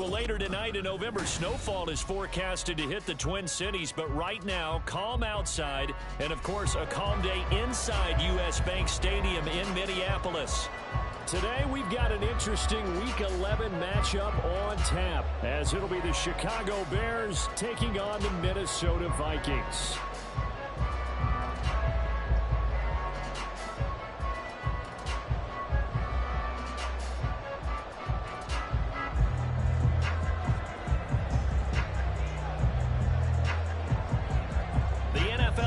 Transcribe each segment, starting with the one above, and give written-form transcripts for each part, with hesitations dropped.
Well, later tonight, a November snowfall is forecasted to hit the Twin Cities, but right now, calm outside, and of course, a calm day inside U.S. Bank Stadium in Minneapolis. Today, we've got an interesting Week 11 matchup on tap, as it'll be the Chicago Bears taking on the Minnesota Vikings.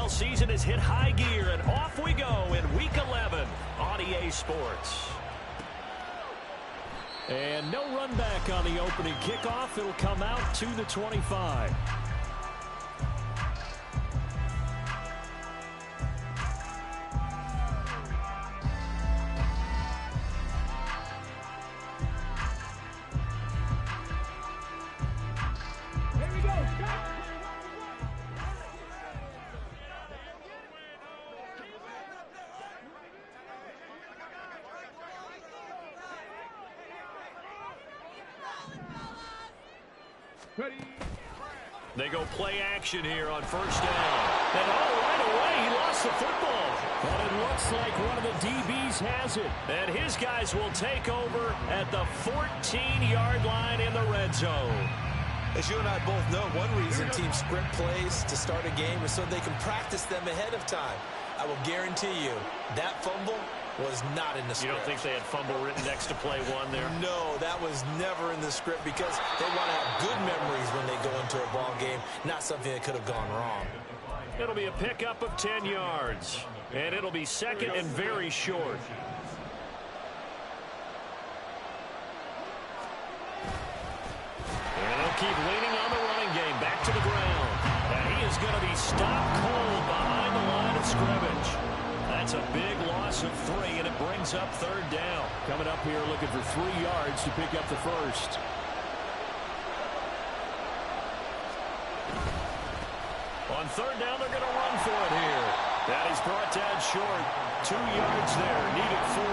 Season has hit high gear, and off we go in Week 11 on EA Sports. And no run back on the opening kickoff. It'll come out to the 25. They go play action here on first down. And right away, he lost the football. But it looks like one of the DBs has it. And his guys will take over at the 14-yard line in the red zone. As you and I both know, one reason teams script plays to start a game is so they can practice them ahead of time. I will guarantee you that fumble was not in the script. You don't think they had fumble written next to play one there? No, that was never in the script because they want to have good memories when they go into a ball game, not something that could have gone wrong. It'll be a pickup of 10 yards, and it'll be second and very short. And they'll keep leaning on the running game, back to the ground. And he is going to be stopped cold behind the line of scrimmage. That's a big loss of 3, and it brings up third down. Coming up here looking for 3 yards to pick up the first. On third down, they're going to run for it here. That is brought down short. 2 yards there, needed 4.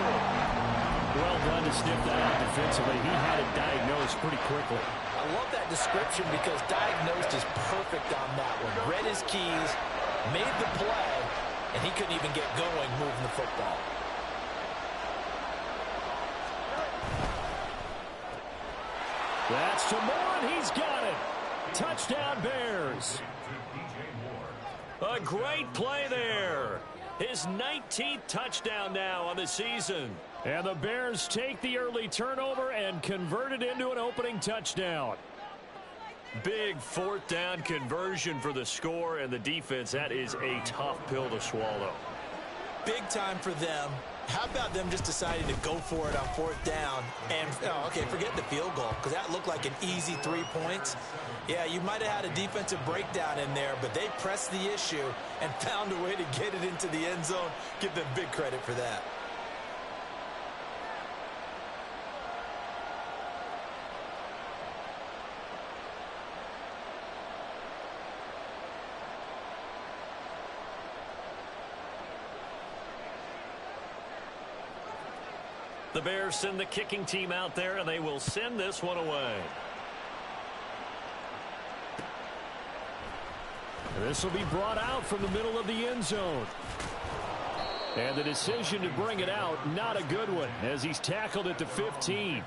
Well done to sniff that out defensively. He had it diagnosed pretty quickly. I love that description because diagnosed is perfect on that one. Read his keys, made the play, and he couldn't even get going moving the football. That's to Moore, and he's got it. Touchdown, Bears. A great play there. His 19th touchdown now on the season. And the Bears take the early turnover and convert it into an opening touchdown. Big fourth down conversion for the score, and the defense, that is a tough pill to swallow. Big time for them. How about them just deciding to go for it on fourth down? And, okay, forget the field goal, because that looked like an easy 3 points. Yeah, you might have had a defensive breakdown in there, but they pressed the issue and found a way to get it into the end zone. Give them big credit for that. The Bears send the kicking team out there, and they will send this one away. This will be brought out from the middle of the end zone. And the decision to bring it out, not a good one, as he's tackled at the 15.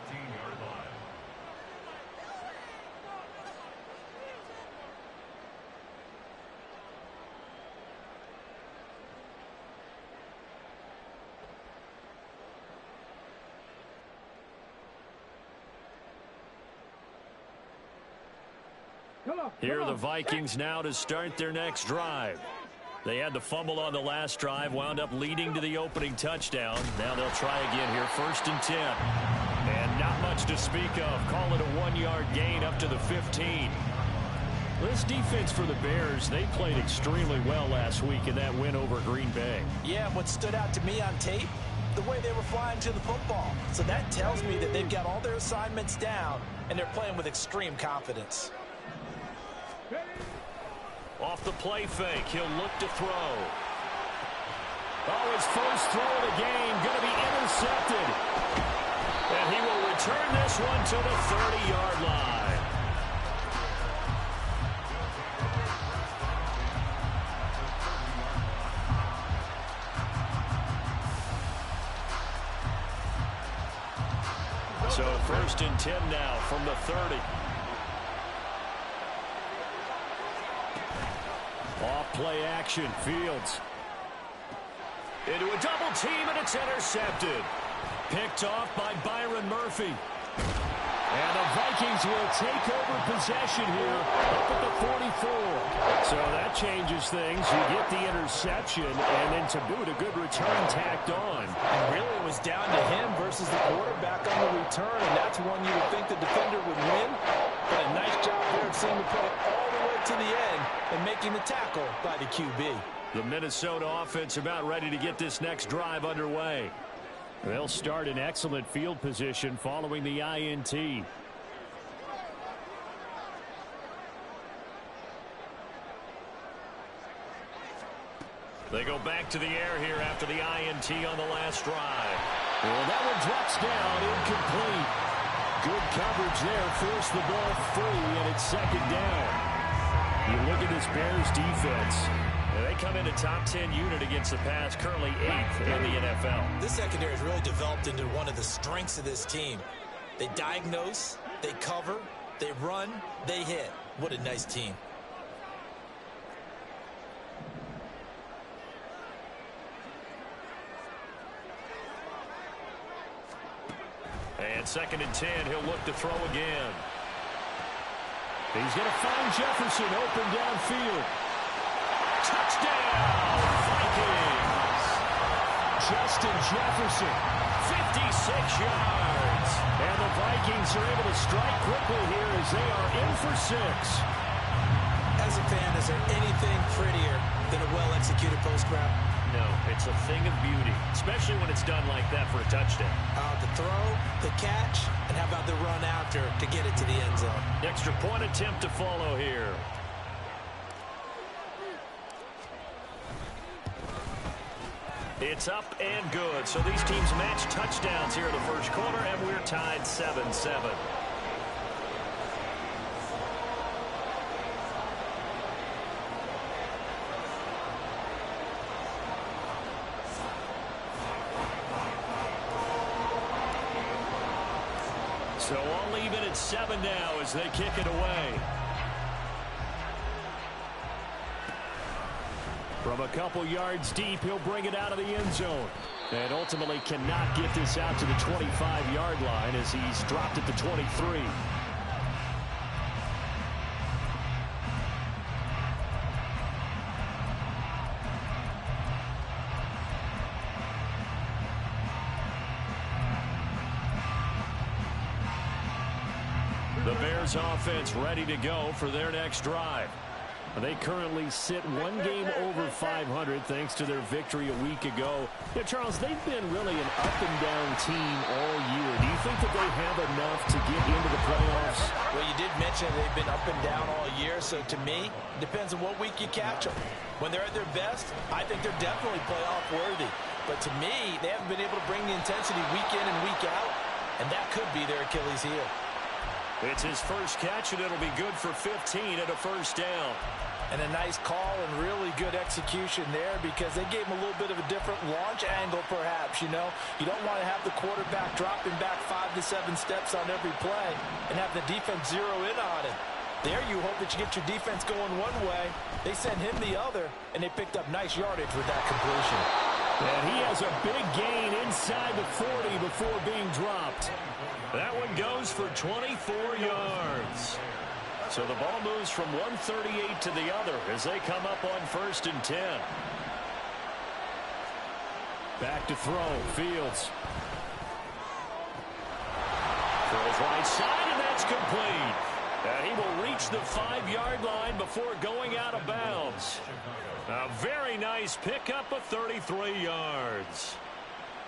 Here are the Vikings now to start their next drive. They had the fumble on the last drive, wound up leading to the opening touchdown. Now they'll try again here, 1st and 10. And not much to speak of. Call it a 1-yard gain up to the 15. This defense for the Bears, they played extremely well last week in that win over Green Bay. Yeah, what stood out to me on tape, the way they were flying to the football. So that tells me that they've got all their assignments down, and they're playing with extreme confidence. Off the play fake, he'll look to throw. Oh, his first throw of the game going to be intercepted. And he will return this one to the 30-yard line. So 1st and 10 now from the 30. Off play action. Fields. Into a double team, and it's intercepted. Picked off by Byron Murphy. And the Vikings will take over possession here up at the 44. So that changes things. You get the interception, and then to boot, a good return tacked on. And really it was down to him versus the quarterback on the return, and that's one you would think the defender would win. But a nice job there of seeing the play all the way to the end and making the tackle by the QB. The Minnesota offense about ready to get this next drive underway. They'll start in excellent field position following the INT. They go back to the air here after the INT on the last drive. Well, that one drops down, incomplete. Good coverage there, forced the ball free, and it's 2nd down. You look at this Bears defense. They come in a top 10 unit against the pass, currently 8th in the NFL. This secondary has really developed into one of the strengths of this team. They diagnose, they cover, they run, they hit. What a nice team. And 2nd and 10, he'll look to throw again. He's going to find Jefferson open downfield. Touchdown, Vikings! Justin Jefferson, 56 yards. And the Vikings are able to strike quickly here as they are in for 6. As a fan, is there anything prettier than a well-executed post route? No, it's a thing of beauty, especially when it's done like that for a touchdown. The throw, the catch, and how about the run after to get it to the end zone? Extra point attempt to follow here. It's up and good. So these teams match touchdowns here in the first quarter, and we're tied 7-7. So all even at 7 now as they kick it away. From a couple yards deep, he'll bring it out of the end zone. And ultimately cannot get this out to the 25-yard line as he's dropped at the 23. The Bears offense ready to go for their next drive. They currently sit 1 game over 500 thanks to their victory a week ago. Yeah, Charles, they've been really an up-and-down team all year. Do you think that they have enough to get into the playoffs? Well, you did mention they've been up and down all year, so to me, it depends on what week you catch them. When they're at their best, I think they're definitely playoff worthy. But to me, they haven't been able to bring the intensity week in and week out, and that could be their Achilles heel. It's his first catch, and it'll be good for 15 at a first down. And a nice call and really good execution there because they gave him a little bit of a different launch angle, perhaps, you know. You don't want to have the quarterback dropping back 5 to 7 steps on every play and have the defense zero in on him. There you hope that you get your defense going one way. They sent him the other, and they picked up nice yardage with that completion. And he has a big gain inside the 40 before being dropped. That one goes for 24 yards. So the ball moves from 138 to the other as they come up on 1st and 10. Back to throw. Fields. Throws right side, and that's complete. And he will reach the 5-yard line before going out of bounds. A very nice pickup of 33 yards.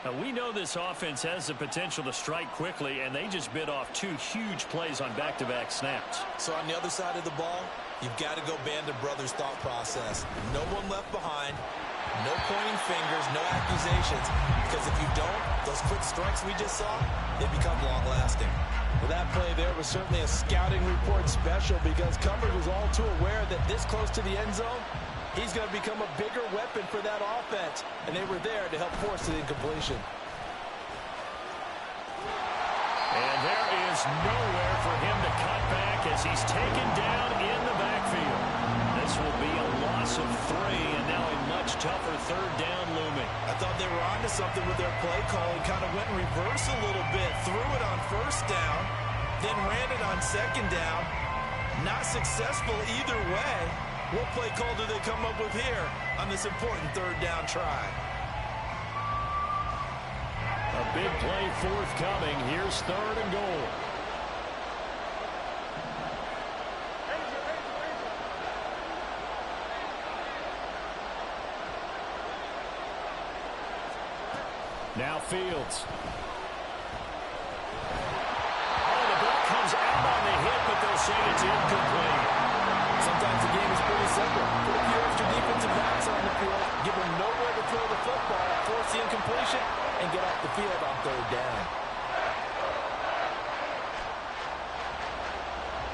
Now, we know this offense has the potential to strike quickly, and they just bit off 2 huge plays on back-to-back snaps. So on the other side of the ball, you've got to go Band of Brothers thought process. No one left behind, no pointing fingers, no accusations. Because if you don't, those quick strikes we just saw, they become long-lasting. Well, that play there was certainly a scouting report special because coverage was all too aware that this close to the end zone, he's going to become a bigger weapon for that offense, and they were there to help force the incompletion. And there is nowhere for him to cut back as he's taken down in the backfield. This will be a loss of 3, and now a much tougher third down looming. I thought they were onto something with their play call and kind of went in reverse a little bit. Threw it on first down, then ran it on second down. Not successful either way. What play call do they come up with here on this important third down try? A big play forthcoming. Here's 3rd and goal. Now Fields. Oh, the ball comes out on the hit, but they'll say it's incomplete. Sometimes the game is pretty simple. Put a few extra defensive backs on the field, give them nowhere to throw the football, force the incompletion, and get off the field on third down.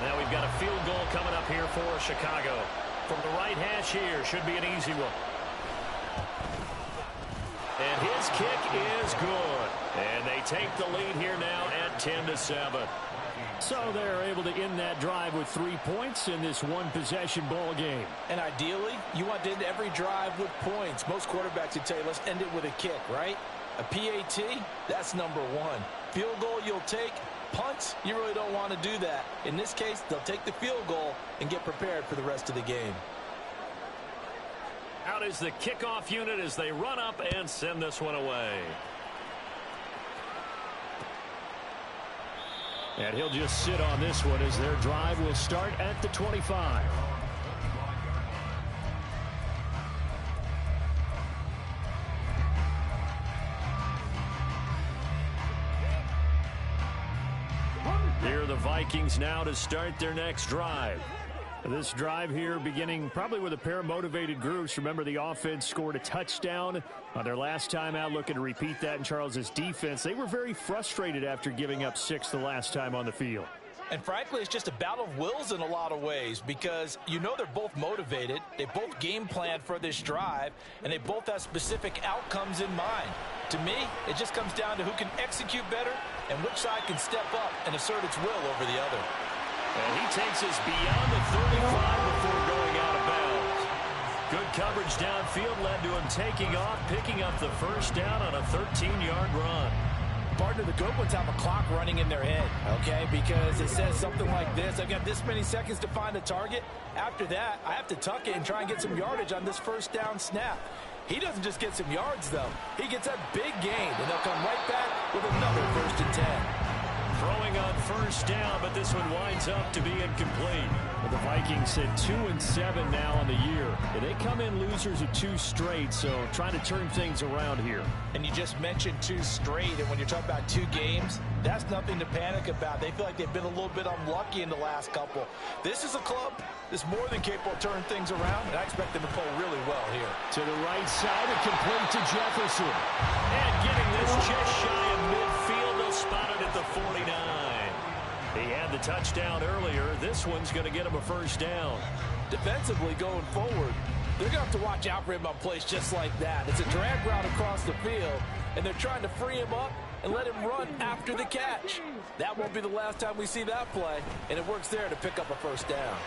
Now we've got a field goal coming up here for Chicago. From the right hash here, should be an easy one. And his kick is good. And they take the lead here now at 10-7. So they're able to end that drive with 3 points in this one-possession ball game. And ideally, you want to end every drive with points. Most quarterbacks would tell you, let's end it with a kick, right? A PAT, that's number 1. Field goal you'll take. Punts, you really don't want to do that. In this case, they'll take the field goal and get prepared for the rest of the game. Out is the kickoff unit as they run up and send this one away. And he'll just sit on this one as their drive will start at the 25. Here are the Vikings now to start their next drive. This drive here beginning probably with a pair of motivated groups. Remember, the offense scored a touchdown on their last time out, looking to repeat that in Charles's defense. They were very frustrated after giving up 6 the last time on the field. And frankly, it's just a battle of wills in a lot of ways because you know they're both motivated. They both game planned for this drive, and they both have specific outcomes in mind. To me, it just comes down to who can execute better and which side can step up and assert its will over the other. And he takes us beyond the 35 before going out of bounds. Good coverage downfield led to him taking off, picking up the first down on a 13-yard run. Partner, the good ones have a clock running in their head, okay? Because it says something like this. I've got this many seconds to find a target. After that, I have to tuck it and try and get some yardage on this first down snap. He doesn't just get some yards, though. He gets a big gain, and they'll come right back with another 1st and 10. Throwing on first down, but this one winds up to be incomplete. Well, the Vikings sit 2-7 now on the year. And they come in losers of 2 straight, so trying to turn things around here. And you just mentioned 2 straight, and when you're talking about 2 games, that's nothing to panic about. They feel like they've been a little bit unlucky in the last couple. This is a club that's more than capable of turning things around, and I expect them to play really well here. To the right side, and complete to Jefferson. And getting this just shy of midfield, they'll spot it at the 49. He had the touchdown earlier. This one's going to get him a first down. Defensively going forward, they're going to have to watch out for him on plays just like that. It's a drag route across the field, and they're trying to free him up and let him run after the catch. That won't be the last time we see that play, and it works there to pick up a first down.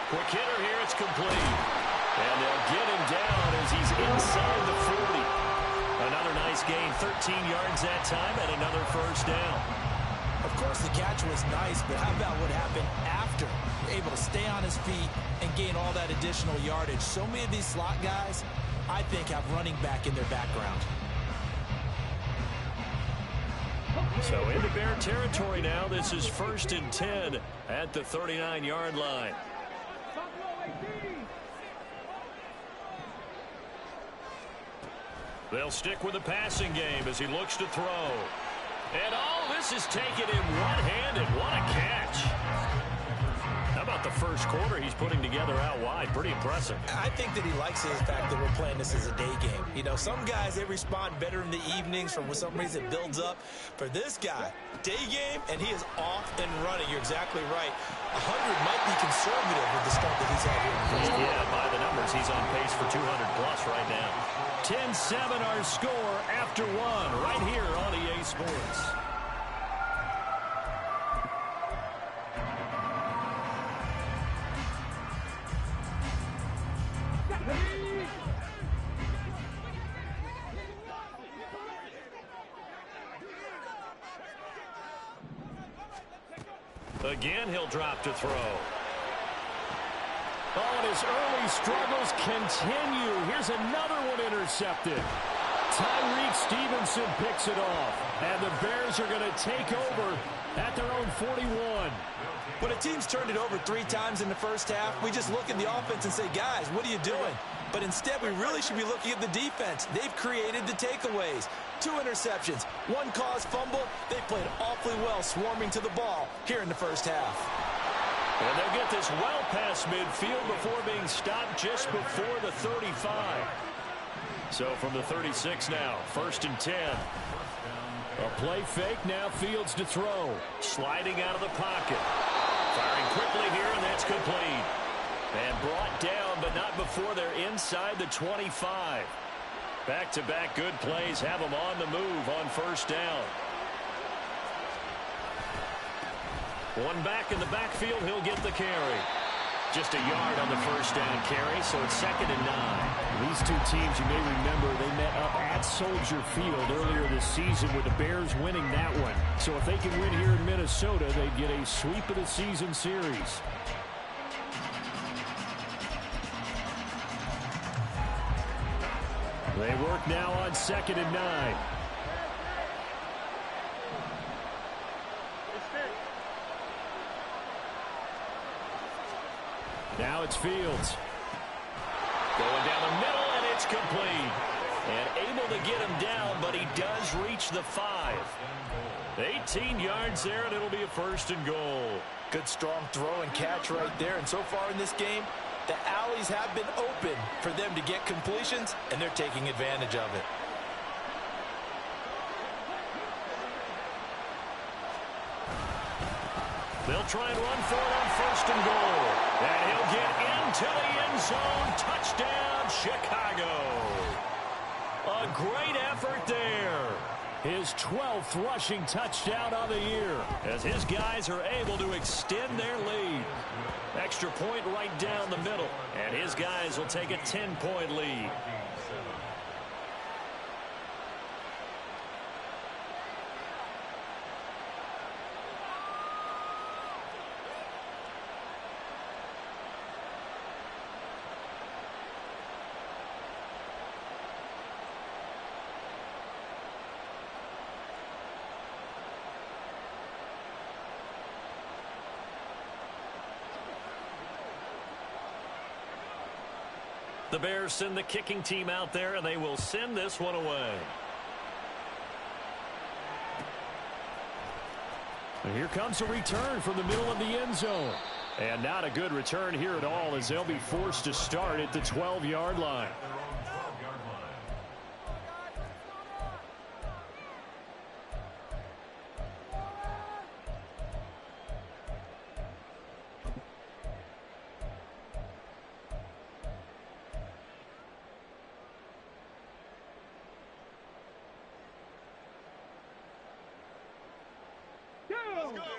Quick hitter here, it's complete. And they'll get him down as he's inside the 40. Another nice gain, 13 yards that time, and another first down. Of course, the catch was nice, but how about what happened after? You're able to stay on his feet and gain all that additional yardage. So many of these slot guys, I think, have running back in their background. So into Bear territory now. This is 1st and 10 at the 39-yard line. They'll stick with the passing game as he looks to throw. And all this is taken in one-handed. What a catch. How about the first quarter he's putting together out wide? Pretty impressive. I think that he likes the fact that we're playing this as a day game. You know, some guys, they respond better in the evenings. For some reason, it builds up. For this guy, day game, and he is off and running. You're exactly right. 100 might be conservative with the start that he's had here. Yeah, by the numbers, he's on pace for 200-plus right now. 10-7 our score after 1 right here on EA Sports. Again, he'll drop to throw. Oh, and his early struggles continue. Here's another one intercepted. Tyreek Stevenson picks it off. And the Bears are going to take over at their own 41. When a team's turned it over 3 times in the first half, we just look at the offense and say, guys, what are you doing? But instead, we really should be looking at the defense. They've created the takeaways. 2 interceptions, 1 caused fumble. They played awfully well swarming to the ball here in the first half. And they'll get this well past midfield before being stopped just before the 35. So from the 36 now, 1st and 10. A play fake, now Fields to throw. Sliding out of the pocket. Firing quickly here, and that's complete. And brought down, but not before they're inside the 25. Back-to-back good plays have them on the move on 1st down. One back in the backfield, he'll get the carry. Just a yard on the 1st down carry, so it's 2nd and 9. These 2 teams, you may remember, they met up at Soldier Field earlier this season with the Bears winning that one. So if they can win here in Minnesota, they'd get a sweep of the season series. They work now on 2nd and 9. Now it's Fields. Going down the middle, and it's complete. And able to get him down, but he does reach the 5. 18 yards there, and it'll be a 1st and goal. Good strong throw and catch right there. And so far in this game, the alleys have been open for them to get completions, and they're taking advantage of it. They'll try and run for it on 1st and goal. And he'll get into the end zone. Touchdown, Chicago. A great effort there. His 12th rushing touchdown of the year as his guys are able to extend their lead. Extra point right down the middle. And his guys will take a 10-point lead. The Bears send the kicking team out there, and they will send this one away. And here comes a return from the middle of the end zone. And not a good return here at all, as they'll be forced to start at the 12-yard line.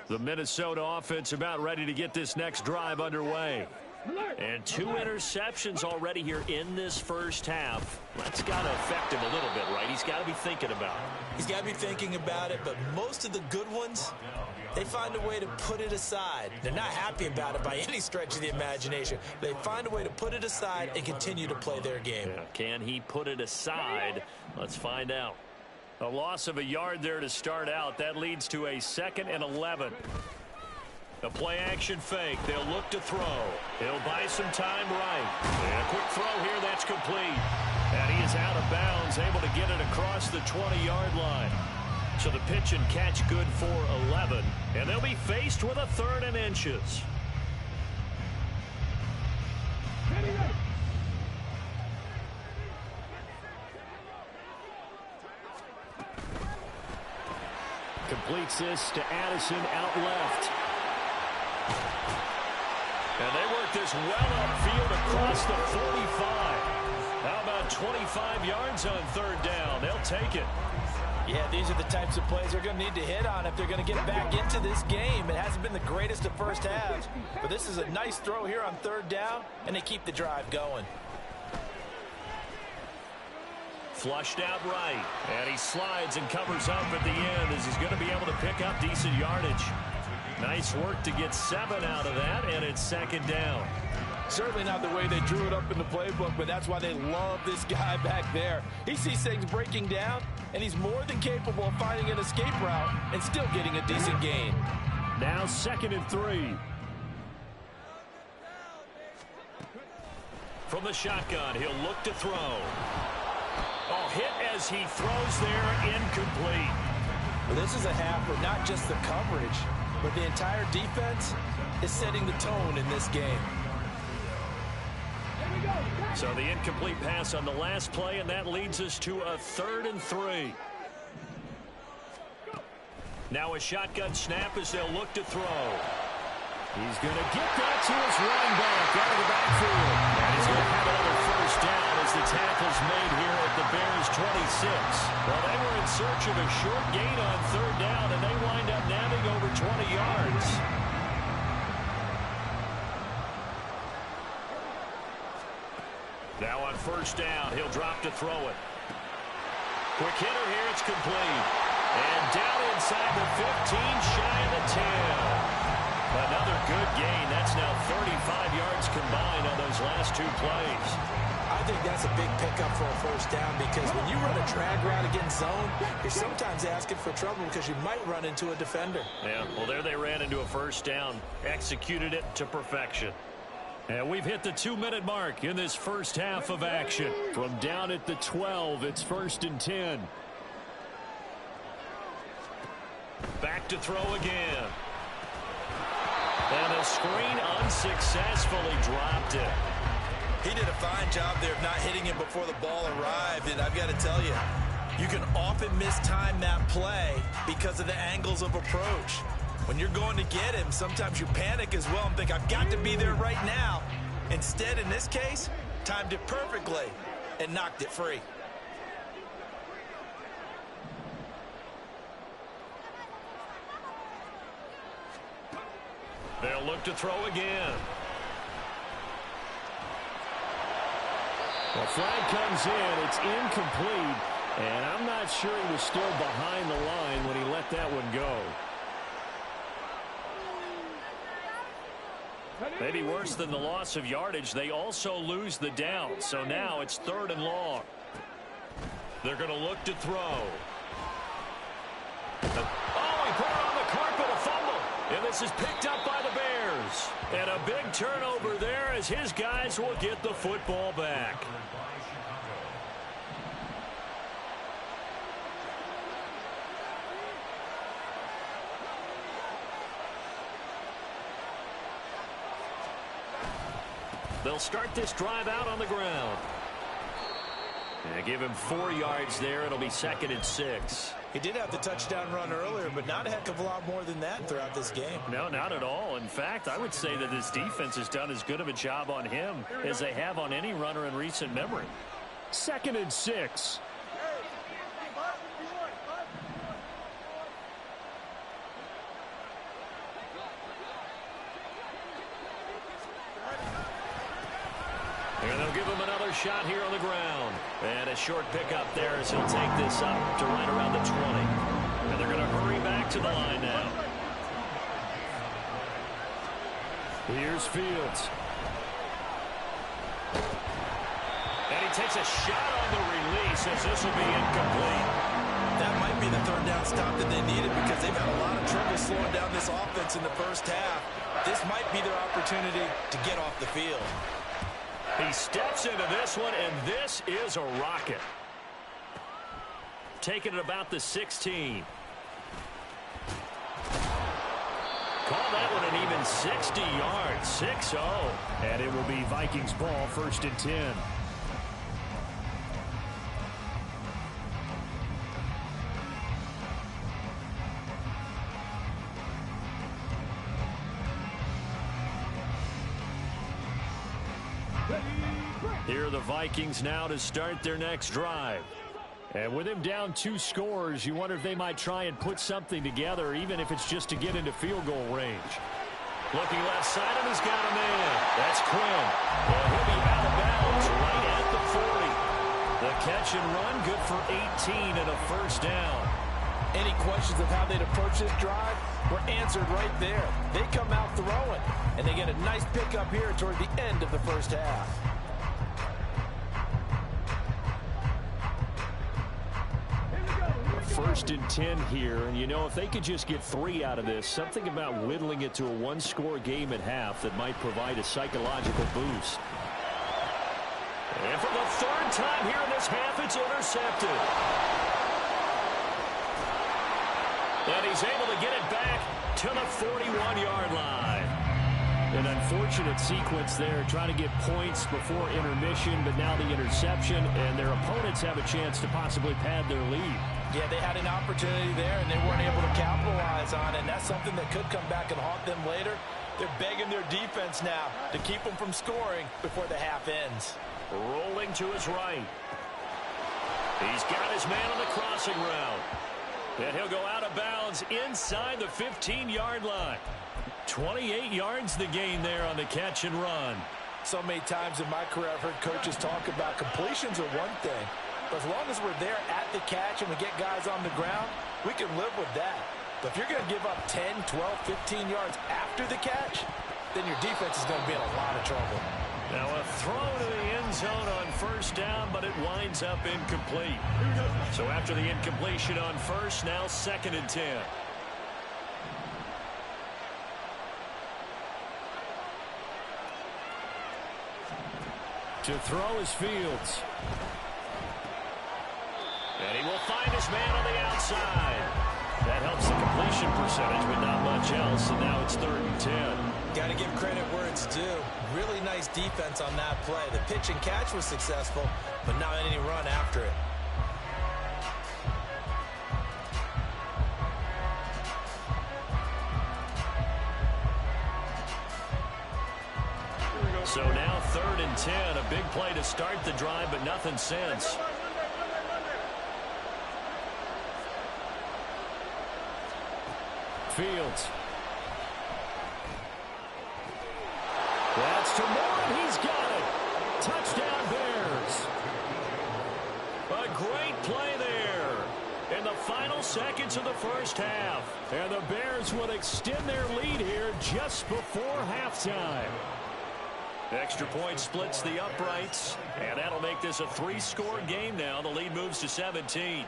The Minnesota offense about ready to get this next drive underway. And 2 interceptions already here in this first half. That's got to affect him a little bit, right? He's got to be thinking about it. He's got to be thinking about it, but most of the good ones, they find a way to put it aside. They're not happy about it by any stretch of the imagination. They find a way to put it aside and continue to play their game. Yeah, can he put it aside? Let's find out. A loss of a yard there to start out. That leads to a 2nd and 11. A play-action fake. They'll look to throw. He'll buy some time right. And a quick throw here. That's complete. And he is out of bounds, able to get it across the 20-yard line. So the pitch and catch good for 11. And they'll be faced with a 3rd and inches. Completes this to Addison out left. And they work this well upfield across the 45. How about 25 yards on 3rd down? They'll take it. Yeah, these are the types of plays they're going to need to hit on if they're going to get back into this game. It hasn't been the greatest of first halves, but this is a nice throw here on 3rd down, and they keep the drive going. Flushed out right, and he slides and covers up at the end as he's going to be able to pick up decent yardage. Nice work to get 7 out of that, and it's second down. Certainly not the way they drew it up in the playbook, but that's why they love this guy back there. He sees things breaking down, and he's more than capable of finding an escape route and still getting a decent gain. Now 2nd and 3. From the shotgun, he'll look to throw. Oh, hit as he throws there, incomplete. Well, this is a half where not just the coverage, but the entire defense is setting the tone in this game. So the incomplete pass on the last play, and that leads us to a 3rd and 3. Now a shotgun snap as they'll look to throw. He's going to get that to his running back out of the backfield. And he's going to have another first down as the tackle's made here at the Bears 26. Well, they were in search of a short gain on 3rd down, and they wind up nabbing over 20 yards. Now on 1st down, he'll drop to throw it. Quick hitter here, it's complete. And down inside the 15, shy of the 10. Another good gain. That's now 35 yards combined on those last 2 plays. I think that's a big pickup for a first down because when you run a drag route against zone, you're sometimes asking for trouble because you might run into a defender. Yeah, well, there they ran into a first down, executed it to perfection. And we've hit the 2-minute mark in this first half of action. From down at the 12, it's 1st and 10. Back to throw again. And the screen unsuccessfully dropped it. He did a fine job there of not hitting it before the ball arrived, and I've got to tell you, you can often mistime that play because of the angles of approach. When you're going to get him, sometimes you panic as well and think, I've got to be there right now. Instead, in this case, timed it perfectly and knocked it free. They'll look to throw again. The flag comes in. It's incomplete. And I'm not sure he was still behind the line when he let that one go. Maybe worse than the loss of yardage, they also lose the down. So now it's 3rd and long. They're going to look to throw. Oh, he put it on the carpet, a fumble. And this is picked up by the Bears. And a big turnover there as his guys will get the football back. They'll start this drive out on the ground. And give him 4 yards there. It'll be 2nd and 6. He did have the touchdown run earlier, but not a heck of a lot more than that throughout this game. No, not at all. In fact, I would say that this defense has done as good of a job on him as they have on any runner in recent memory. 2nd and 6. And they'll give him another shot here on the ground. And a short pickup there as he'll take this up to right around the 20. And they're going to hurry back to the line now. Here's Fields. And he takes a shot on the release as this will be incomplete. That might be the 3rd down stop that they needed because they've had a lot of trouble slowing down this offense in the first half. This might be their opportunity to get off the field. He steps into this one, and this is a rocket. Taking it about the 16. Call that one an even 60 yards, 6-0. And it will be Vikings ball, 1st and 10. Here are the Vikings now to start their next drive. And with him down 2 scores, you wonder if they might try and put something together, even if it's just to get into field goal range. Looking left side, and he's got a man. That's Quinn. Well, he'll be out of bounds right at the 40. The catch and run, good for 18 and a first down. Any questions of how they'd approach this drive? were answered right there. They come out throwing, and they get a nice pickup here toward the end of the first half. First and 10 here, and you know, if they could just get 3 out of this, something about whittling it to a one-score game at half that might provide a psychological boost. And for the third time here in this half, it's intercepted. And he's able to get it back to the 41-yard line. An unfortunate sequence there, trying to get points before intermission, but now the interception, and their opponents have a chance to possibly pad their lead. Yeah, they had an opportunity there, and they weren't able to capitalize on it, and that's something that could come back and haunt them later. They're begging their defense now to keep them from scoring before the half ends. Rolling to his right. He's got his man on the crossing route. And he'll go out of bounds inside the 15-yard line. 28 yards the gain there on the catch and run. So many times in my career I've heard coaches talk about completions are one thing, but as long as we're there at the catch and we get guys on the ground, we can live with that. But if you're going to give up 10, 12, 15 yards after the catch, then your defense is going to be in a lot of trouble. Now a throw to the end zone on first down, but it winds up incomplete. So after the incompletion on first, now 2nd and 10. To throw is Fields. And he will find his man on the outside. That helps the completion percentage, but not much else. And now it's 3rd and 10. Got to give credit where it's due. Really nice defense on that play. The pitch and catch was successful, but not any run after it. So now 3rd and 10. A big play to start the drive, but nothing since. Fields. That's to Moore, and he's got it. Touchdown, Bears. A great play there in the final seconds of the first half. And the Bears would extend their lead here just before halftime. Extra point splits the uprights, and that'll make this a 3-score game now. The lead moves to 17.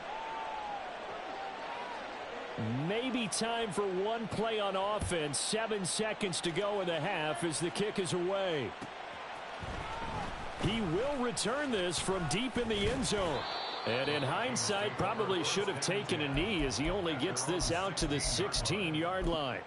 Maybe time for one play on offense. 7 seconds to go in the half as the kick is away. He will return this from deep in the end zone. And in hindsight, probably should have taken a knee as he only gets this out to the 16-yard line.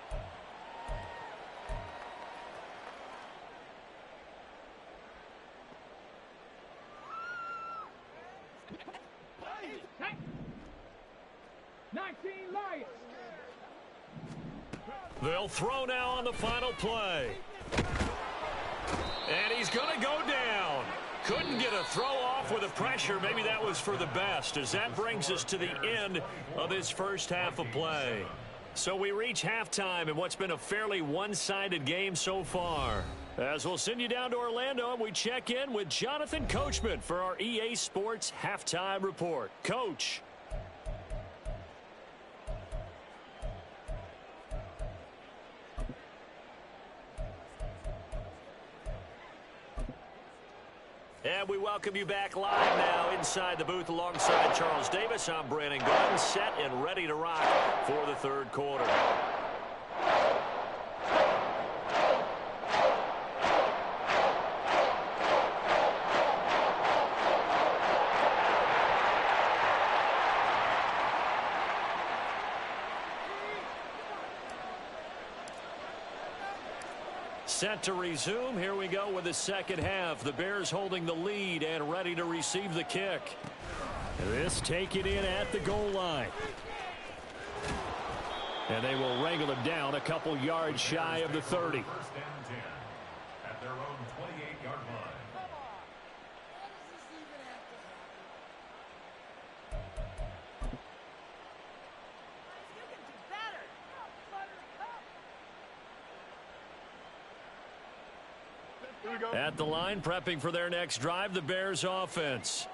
They'll throw now on the final play. And he's going to go down. Couldn't get a throw off with the pressure. Maybe that was for the best, as that brings us to the end of this first half of play. So we reach halftime in what's been a fairly one-sided game so far. As we'll send you down to Orlando, and we check in with Jonathan Coachman for our EA Sports Halftime Report. Coach. And we welcome you back live now inside the booth alongside Charles Davis. I'm Brandon Gordon, set and ready to rock for the third quarter. Set to resume. Here we go with the second half. The Bears holding the lead and ready to receive the kick. This taken in at the goal line. And they will wrangle him down a couple yards shy of the 30. First and 10 at their own 28-yard line. At the line, prepping for their next drive, the Bears offense.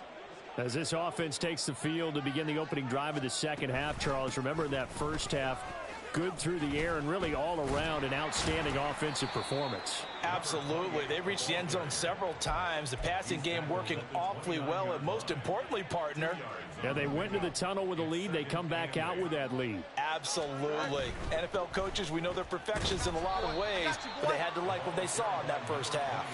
As this offense takes the field to begin the opening drive of the second half, Charles, remember in that first half, good through the air and really all around an outstanding offensive performance. Absolutely. They reached the end zone several times. The passing game working awfully well, and most importantly, partner. Yeah, they went into the tunnel with a lead. They come back out with that lead. Absolutely. NFL coaches, we know they're perfections in a lot of ways, but they had to like what they saw in that first half.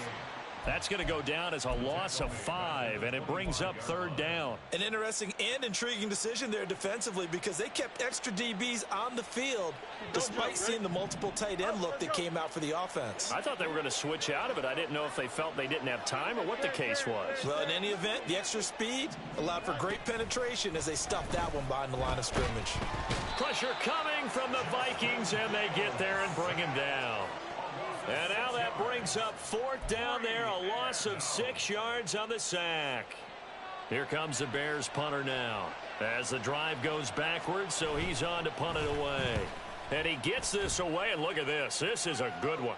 That's going to go down as a loss of 5, and it brings up 3rd down. An interesting and intriguing decision there defensively because they kept extra DBs on the field despite seeing the multiple tight end look that came out for the offense. I thought they were going to switch out of it. I didn't know if they felt they didn't have time or what the case was. Well, in any event, the extra speed allowed for great penetration as they stuffed that one behind the line of scrimmage. Pressure coming from the Vikings, and they get there and bring him down. And now that brings up 4th down there, a loss of 6 yards on the sack. Here comes the Bears punter now as the drive goes backwards, so he's on to punt it away. And he gets this away, and look at this. This is a good one.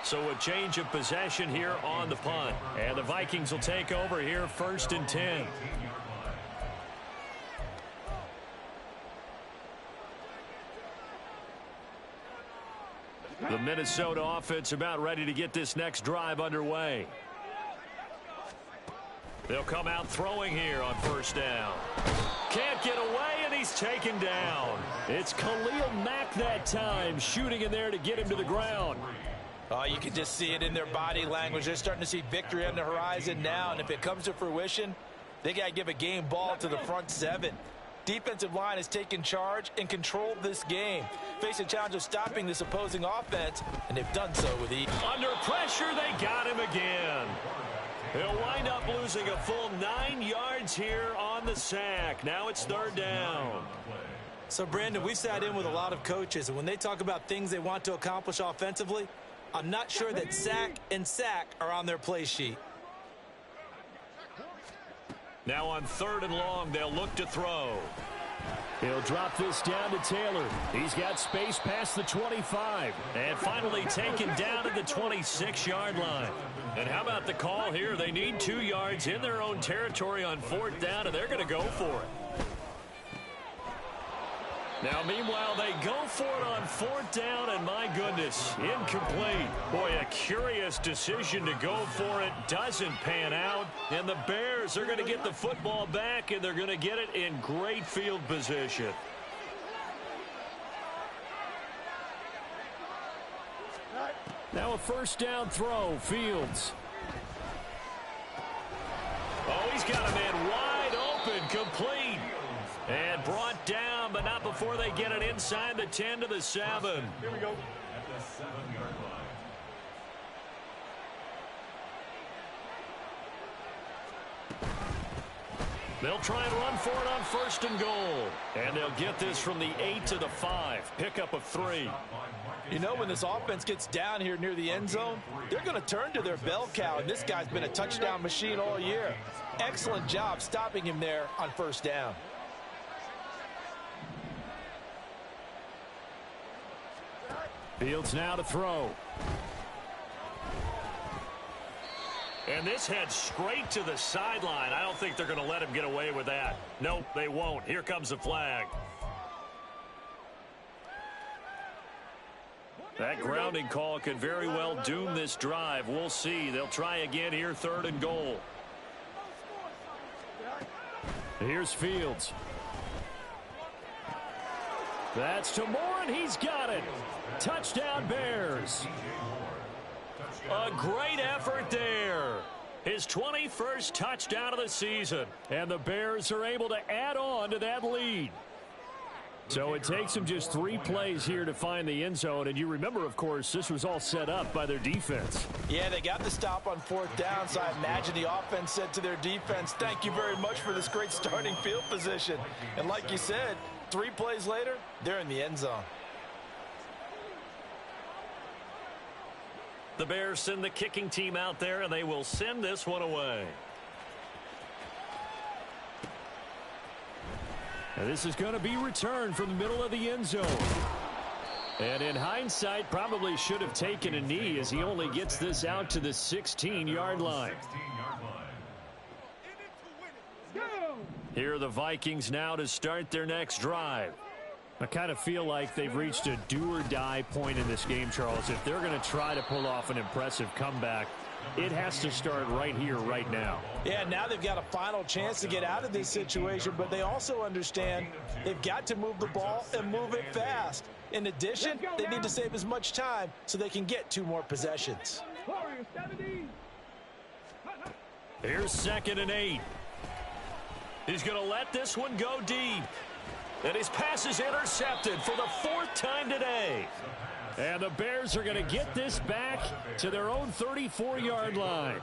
So a change of possession here on the punt. And the Vikings will take over here 1st and 10. The Minnesota offense about ready to get this next drive underway. They'll come out throwing here on 1st down. Can't get away, and he's taken down. It's Khalil Mack that time, shooting in there to get him to the ground. Oh, you can just see it in their body language. They're starting to see victory on the horizon now, and if it comes to fruition, they got to give a game ball to the front 7. Defensive line has taken charge and controlled this game. Face a challenge of stopping this opposing offense, and they've done so with ease. Under pressure, they got him again. He'll wind up losing a full 9 yards here on the sack. Now it's 3rd down. So, Brandon, we've sat in with a lot of coaches, and when they talk about things they want to accomplish offensively, I'm not sure that sack and sack are on their play sheet. Now on 3rd and long, they'll look to throw. He'll drop this down to Taylor. He's got space past the 25. And finally taken down at the 26-yard line. And how about the call here? They need 2 yards in their own territory on 4th down, and they're going to go for it. Now, meanwhile, they go for it on 4th down, and my goodness, incomplete. Boy, a curious decision to go for it. Doesn't pan out, and the Bears are going to get the football back, and they're going to get it in great field position. Now a 1st down throw, Fields. Oh, he's got a man wide open, complete. And brought down, but not before they get it inside the 10 to the 7. Here we go. At the 7-yard line. They'll try and run for it on 1st and goal. And they'll get this from the 8 to the 5. Pickup of 3. You know, when this offense gets down here near the end zone, they're going to turn to their bell cow, and this guy's been a touchdown machine all year. Excellent job stopping him there on 1st down. Fields now to throw. And this heads straight to the sideline. I don't think they're going to let him get away with that. Nope, they won't. Here comes the flag. That grounding call could very well doom this drive. We'll see. They'll try again here, 3rd and goal. Here's Fields. That's to Moore, and he's got it. Touchdown, Bears. A great effort there. His 21st touchdown of the season. And the Bears are able to add on to that lead. So it takes them just 3 plays here to find the end zone. And you remember, of course, this was all set up by their defense. Yeah, they got the stop on 4th down, so I imagine the offense said to their defense, thank you very much for this great starting field position. And like you said, 3 plays later, they're in the end zone. The Bears send the kicking team out there, and they will send this one away. And this is going to be returned from the middle of the end zone. And in hindsight, probably should have taken a knee as he only gets this out to the 16-yard line. 16-yard line. Here are the Vikings now to start their next drive. I kind of feel like they've reached a do-or-die point in this game, Charles. If they're going to try to pull off an impressive comeback, it has to start right here, right now. Yeah, now they've got a final chance to get out of this situation, but they also understand they've got to move the ball and move it fast. In addition, they need to save as much time so they can get 2 more possessions. Here's 2nd and 8. He's going to let this one go deep. And his pass is intercepted for the 4th time today. And the Bears are going to get this back to their own 34-yard line.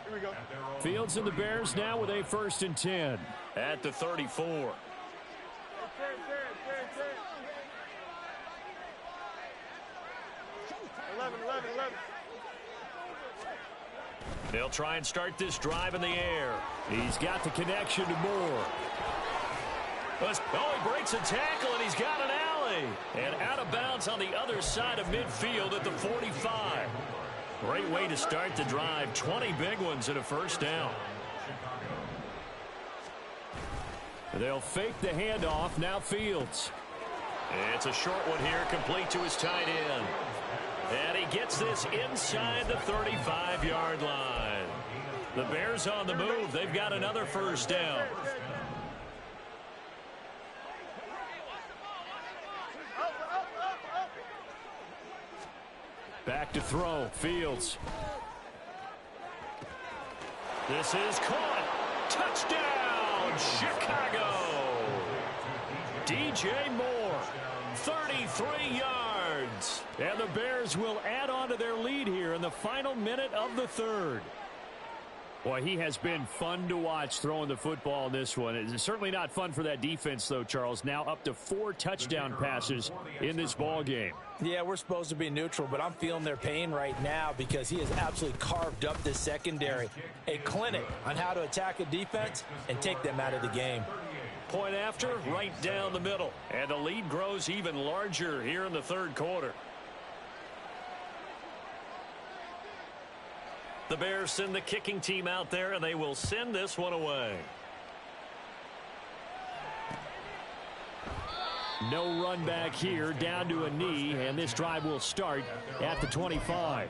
Here we go. Fields and the Bears now with a 1st and 10. At the 34. They'll try and start this drive in the air. He's got the connection to Moore. Oh, he breaks a tackle, and he's got an alley. And out of bounds on the other side of midfield at the 45. Great way to start the drive. 20 big ones and a 1st down. They'll fake the handoff. Now Fields. It's a short one here, complete to his tight end. And he gets this inside the 35-yard line. The Bears on the move. They've got another 1st down. Back to throw. Fields. This is caught. Touchdown, Chicago. DJ Moore, 33 yards. And the Bears will add on to their lead here in the final minute of the 3rd. Boy, he has been fun to watch throwing the football in this one. It's certainly not fun for that defense, though, Charles. Now up to 4 touchdown passes in this ball game. Yeah, we're supposed to be neutral, but I'm feeling their pain right now because he has absolutely carved up this secondary. A clinic on how to attack a defense and take them out of the game. Point after, right down the middle. And the lead grows even larger here in the 3rd quarter. The Bears send the kicking team out there, and they will send this one away. No run back here, down to a knee, and this drive will start at the 25.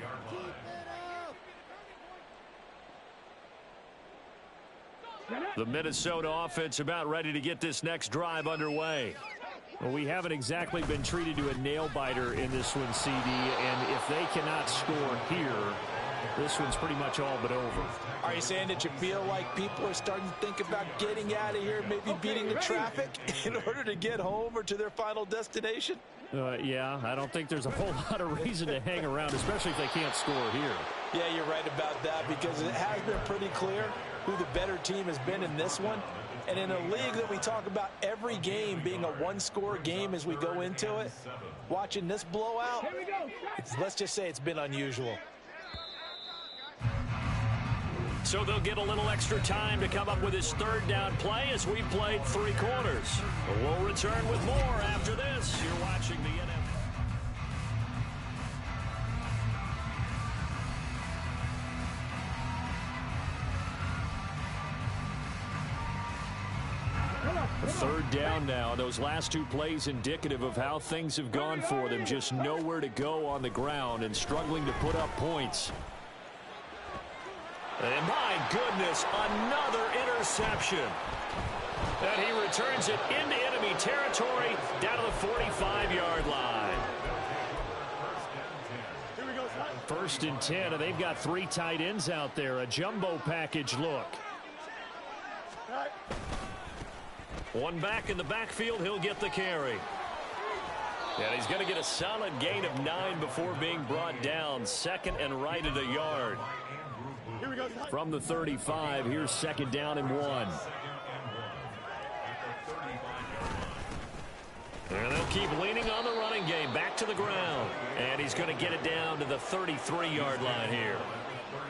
The Minnesota offense about ready to get this next drive underway. Well, we haven't exactly been treated to a nail-biter in this one, CD, and if they cannot score here, this one's pretty much all but over. Are you saying that you feel like people are starting to think about getting out of here, maybe beating the traffic in order to get home or to their final destination? Yeah, I don't think there's a whole lot of reason to hang around, especially if they can't score here. Yeah, you're right about that because it has been pretty clear who the better team has been in this one. And in a league that we talk about every game being a one-score game as we go into it, watching this blowout, let's just say it's been unusual. So they'll get a little extra time to come up with his 3rd down play as we played 3 quarters. We'll return with more after this. You're watching the NFL. Third down now. Those last 2 plays indicative of how things have gone for them. Just nowhere to go on the ground and struggling to put up points. And my goodness, another interception. And he returns it into enemy territory down to the 45-yard line. 1st and 10, and they've got 3 tight ends out there. A jumbo package look. One back in the backfield, he'll get the carry. And he's going to get a solid gain of 9 before being brought down. 2nd and right at a yard. From the 35, here's 2nd down and 1. And they'll keep leaning on the running game. Back to the ground. And he's going to get it down to the 33-yard line here.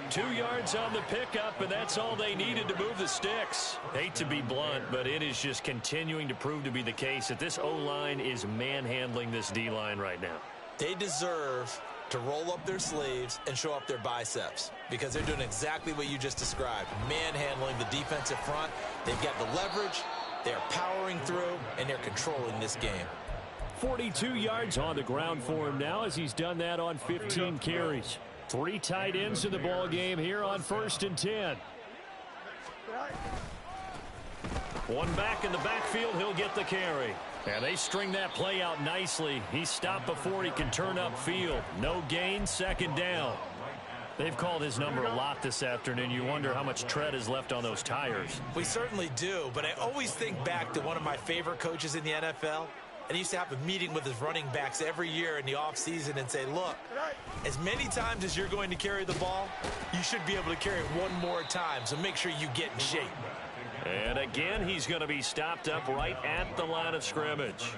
2 yards on the pickup, and that's all they needed to move the sticks. Hate to be blunt, but it is just continuing to prove to be the case that this O-line is manhandling this D-line right now. They deserve to roll up their sleeves and show up their biceps because they're doing exactly what you just described, manhandling the defensive front. They've got the leverage, they're powering through, and they're controlling this game. 42 yards on the ground for him now as he's done that on 15 carries. 3 tight ends in the ball game here on 1st and 10. One back in the backfield, he'll get the carry. And they string that play out nicely. He's stopped before he can turn upfield. No gain, 2nd down. They've called his number a lot this afternoon. You wonder how much tread is left on those tires. We certainly do, but I always think back to one of my favorite coaches in the NFL. And he used to have a meeting with his running backs every year in the offseason and say, look, as many times as you're going to carry the ball, you should be able to carry it one more time, so make sure you get in shape. And again, he's going to be stopped up right at the line of scrimmage.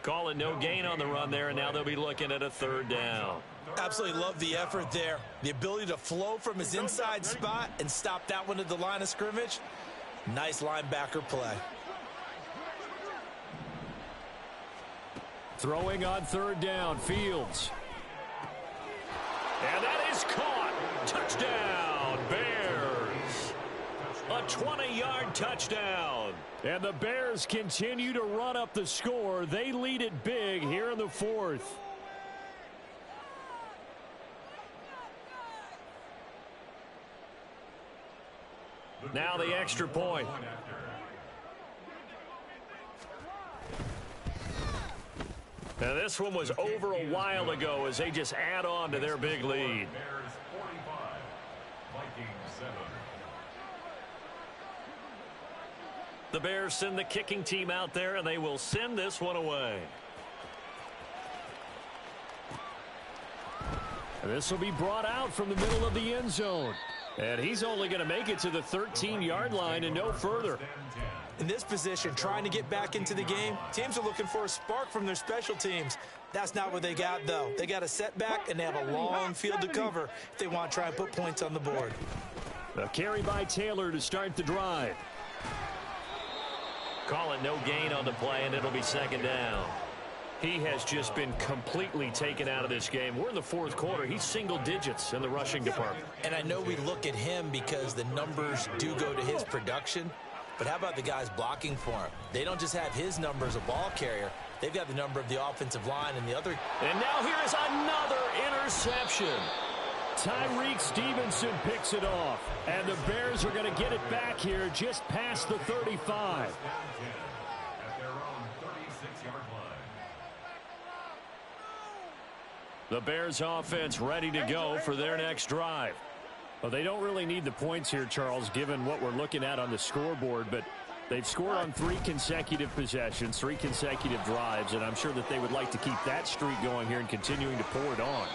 Calling no gain on the run there, and now they'll be looking at a 3rd down. Absolutely love the effort there. The ability to flow from his inside spot and stop that one at the line of scrimmage. Nice linebacker play. Throwing on 3rd down, Fields. And that is caught. Touchdown, Bears. A 20-yard touchdown. And the Bears continue to run up the score. They lead it big here in the 4th. Now the extra point. Now this one was over a while ago as they just add on to their big lead. Bears 45, Vikings 7. The Bears send the kicking team out there, and they will send this one away. And this will be brought out from the middle of the end zone. And he's only going to make it to the 13-yard line and no further. In this position, trying to get back into the game, teams are looking for a spark from their special teams. That's not what they got, though. They got a setback, and they have a long field to cover if they want to try and put points on the board. A carry by Taylor to start the drive. Call it no gain on the play, and it'll be 2nd down. He has just been completely taken out of this game. We're in the 4th quarter. He's single digits in the rushing department. And I know we look at him because the numbers do go to his production. But how about the guys blocking for him? They don't just have his number as a ball carrier. They've got the number of the offensive line and the other. And now here is another interception. Tyreek Stevenson picks it off. And the Bears are going to get it back here just past the 35. At their own 36-yard line. The Bears offense ready to go for their next drive. Well, they don't really need the points here, Charles, given what we're looking at on the scoreboard, but they've scored on 3 consecutive possessions, 3 consecutive drives, and I'm sure that they would like to keep that streak going here and continuing to pour it on.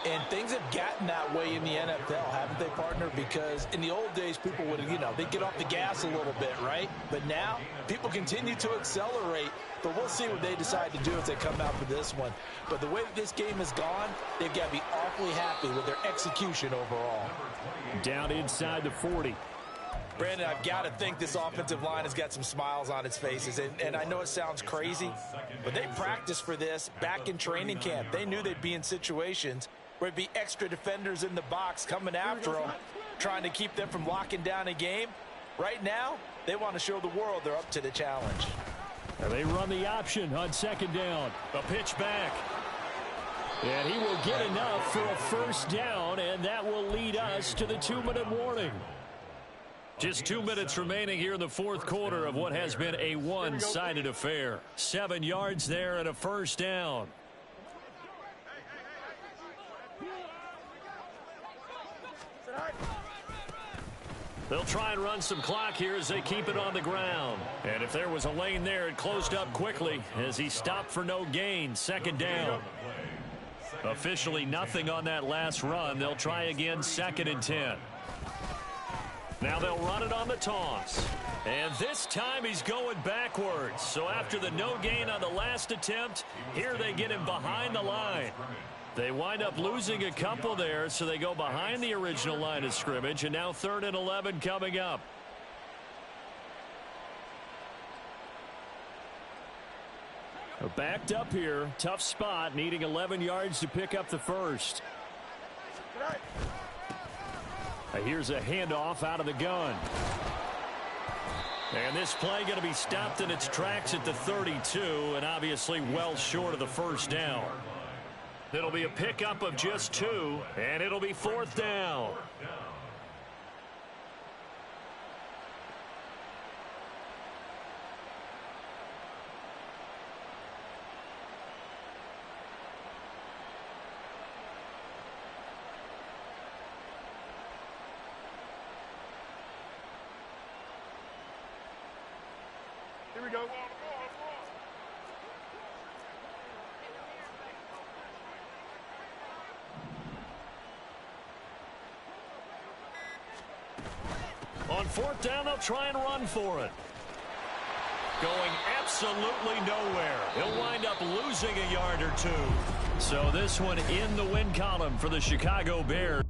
And things have gotten that way in the NFL, haven't they, partner? Because in the old days, people would, they'd get off the gas a little bit, right? But now, people continue to accelerate. But we'll see what they decide to do if they come out for this one. But the way that this game has gone, they've got to be awfully happy with their execution overall. Down inside the 40. Brandon, I've got to think this offensive line has got some smiles on its faces. And I know it sounds crazy, but they practiced for this back in training camp. They knew they'd be in situations where it'd be extra defenders in the box coming after them, trying to keep them from locking down a game. Right now, they want to show the world they're up to the challenge. And they run the option on 2nd down. A pitch back. And he will get enough for a 1st down, and that will lead us to the 2-minute warning. Just 2 minutes remaining here in the 4th quarter of what has been a one-sided affair. 7 yards there and a 1st down. They'll try and run some clock here as they keep it on the ground. And if there was a lane there, it closed up quickly as he stopped for no gain. 2nd down. Officially nothing on that last run. They'll try again 2nd and 10. Now they'll run it on the toss. And this time he's going backwards. So after the no gain on the last attempt, here they get him behind the line. They wind up losing a couple there, so they go behind the original line of scrimmage, and now 3rd and 11 coming up. Backed up here, tough spot, needing 11 yards to pick up the 1st. Here's a handoff out of the gun. And this play going to be stopped in its tracks at the 32, and obviously well short of the first down. It'll be a pickup of just 2, and it'll be 4th down. Here we go. On 4th down, they'll try and run for it. Going absolutely nowhere. He'll wind up losing a yard or 2. So this one in the win column for the Chicago Bears.